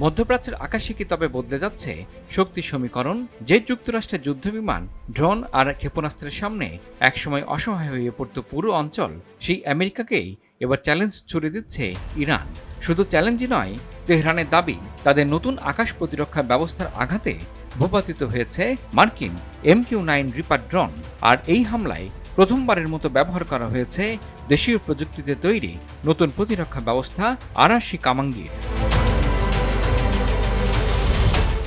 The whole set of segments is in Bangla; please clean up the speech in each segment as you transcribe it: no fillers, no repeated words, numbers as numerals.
মধ্যপ্রাচ্যের আকাশে কি তবে বদলে যাচ্ছে শক্তি সমীকরণ? যে যুক্তরাষ্ট্রের যুদ্ধবিমান, ড্রোন আর ক্ষেপণাস্ত্রের সামনে একসময় অসহায় হয়ে পড়ত পুরো অঞ্চল, সেই আমেরিকাকেই এবার চ্যালেঞ্জ ছুড়ে দিচ্ছে ইরান। শুধু চ্যালেঞ্জই নয়, তেহরানের দাবি তাদের নতুন আকাশ প্রতিরক্ষা ব্যবস্থার আঘাতে ভূপাতিত হয়েছে মার্কিন MQ-9 রিপার ড্রোন। আর এই হামলায় প্রথমবারের মতো ব্যবহার করা হয়েছে দেশীয় প্রযুক্তিতে তৈরি নতুন প্রতিরক্ষা ব্যবস্থা আরাশি কামাঙ্গির।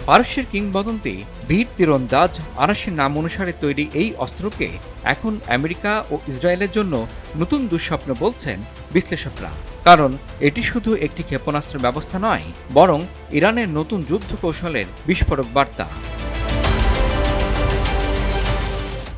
পারস্যের কিংবদন্তি বীর তীরন্দাজ আরাশির নাম অনুসারে তৈরি এই অস্ত্রকে এখন আমেরিকা ও ইসরায়েলের জন্য নতুন দুঃস্বপ্ন বলছেন বিশ্লেষকরা। কারণ এটি শুধু একটি ক্ষেপণাস্ত্র ব্যবস্থা নয়, বরং ইরানের নতুন যুদ্ধ কৌশলের বিস্ফোরক বার্তা।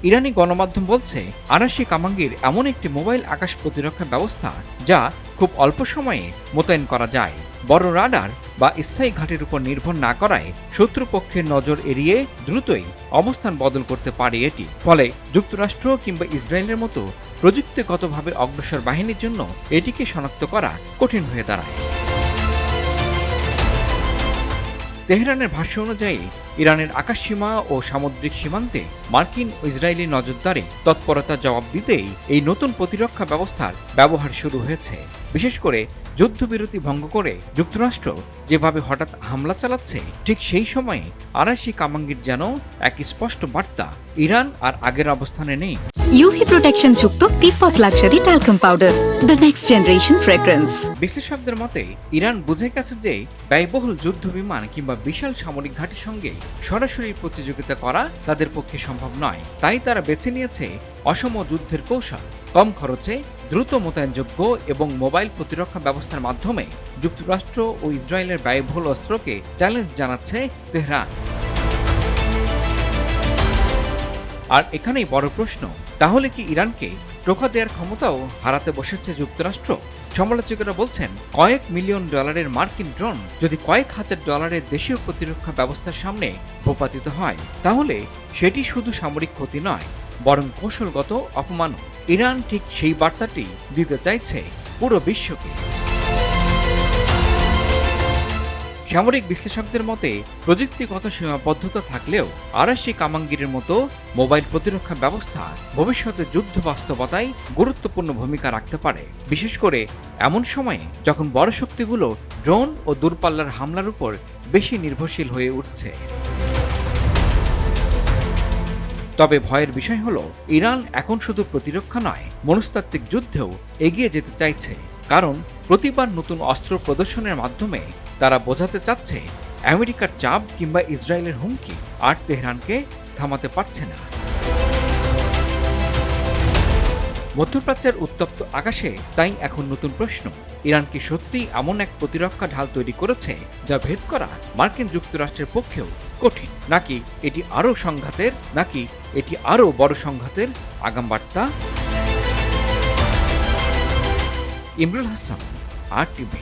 ইরানি গণমাধ্যম বলছে, আরাশি কামাঙ্গির এমন একটি মোবাইল আকাশ প্রতিরক্ষা ব্যবস্থা যা খুব অল্প সময়ে মোতায়েন করা যায়। বড় রাডার বা স্থায়ী ঘাটের উপর নির্ভর না করায় শত্রুপক্ষের নজর এড়িয়ে দ্রুতই অবস্থান বদল করতে পারে এটি। ফলে যুক্তরাষ্ট্র কিংবা ইসরায়েলের মতো প্রযুক্তিগতভাবে অগ্রসর বাহিনীর জন্য এটিকে শনাক্ত করা কঠিন হয়ে দাঁড়ায়। তেহরানের ভাষ্য অনুযায়ী ইরানের আকাশসীমা ও সামুদ্রিক সীমান্তে মার্কিন ও ইসরায়েলি নজরদারি তৎপরতার জবাব দিতেই এই নতুন প্রতিরক্ষা ব্যবস্থার ব্যবহার শুরু হয়েছে। বিশেষ করে যুদ্ধবিরতি ভঙ্গ করে যুক্তরাষ্ট্র যেভাবে হঠাৎ হামলা চালাচ্ছে, ঠিক সেই সময়ে আরাশি কামাঙ্গির যেন এক স্পষ্ট বার্তা, ইরান আর আগের অবস্থানে নেই। UV প্রোটেকশন যুক্ত Tibet luxury talcum powder, the next generation fragrance. বিশ্লেষকদের মতে ইরান বুঝে গেছে যে ব্যয়বহুল যুদ্ধ বিমান কিংবা বিশাল সামরিক ঘাঁটির সঙ্গে সরাসরি প্রতিযোগিতা করা তাদের পক্ষে সম্ভব নয়। তাই তারা বেছে নিয়েছে অসম যুদ্ধের কৌশল, কম খরচে দ্রুত মোতায়েনযোগ্য এবং মোবাইল প্রতিরক্ষা ব্যবস্থার মাধ্যমে যুক্তরাষ্ট্র ও ইসরায়েলের ব্যয়বহুল অস্ত্রকে চ্যালেঞ্জ জানাচ্ছে তেহরান। আর এখানেই বড় প্রশ্ন, তাহলে কি ইরানকে টোকা দেওয়ার ক্ষমতাও হারাতে বসেছে যুক্তরাষ্ট্র? সমালোচকেরা বলছেন, কয়েক মিলিয়ন ডলারের মার্কিন ড্রোন যদি কয়েক হাজার ডলারের দেশীয় প্রতিরক্ষা ব্যবস্থার সামনে ভূপাতিত হয়, তাহলে সেটি শুধু সামরিক ক্ষতি নয়, বরং কৌশলগত অপমানও। ইরান ঠিক সেই বার্তাটি দিতে চাইছে পুরো বিশ্বকে। সামরিক বিশ্লেষকদের মতে প্রযুক্তিগত সীমাবদ্ধতা থাকলেও আরাশি কামাঙ্গিরের মতো মোবাইল প্রতিরক্ষা ব্যবস্থা ভবিষ্যতে যুদ্ধ বাস্তবতায় গুরুত্বপূর্ণ ভূমিকা রাখতে পারে, বিশেষ করে এমন সময়ে যখন বড় শক্তিগুলো ড্রোন ও দূরপাল্লার হামলার উপর বেশি নির্ভরশীল হয়ে উঠছে। তবে ভয়ের বিষয় হলো, ইরান এখন শুধু প্রতিরক্ষা নয়, মনস্তাত্ত্বিক যুদ্ধেও এগিয়ে যেতে চাইছে। কারণ প্রতিবার নতুন অস্ত্র প্রদর্শনের মাধ্যমে তারা বোঝাতে চাচ্ছে আমেরিকার চাপ কিংবা ইসরায়েলের হুমকি আর তেহরানকে থামাতে পারছে না। মধ্যপ্রাচ্যের উত্তপ্ত আকাশে তাই এখন নতুন প্রশ্ন, ইরান কি সত্যিই এমন এক প্রতিরক্ষা ঢাল তৈরি করেছে যা ভেদ করা মার্কিন যুক্তরাষ্ট্রের পক্ষেও কঠিন? নাকি এটি আরও বড় সংঘাতের আগাম বার্তা? ইমরুল হাসান, RTV।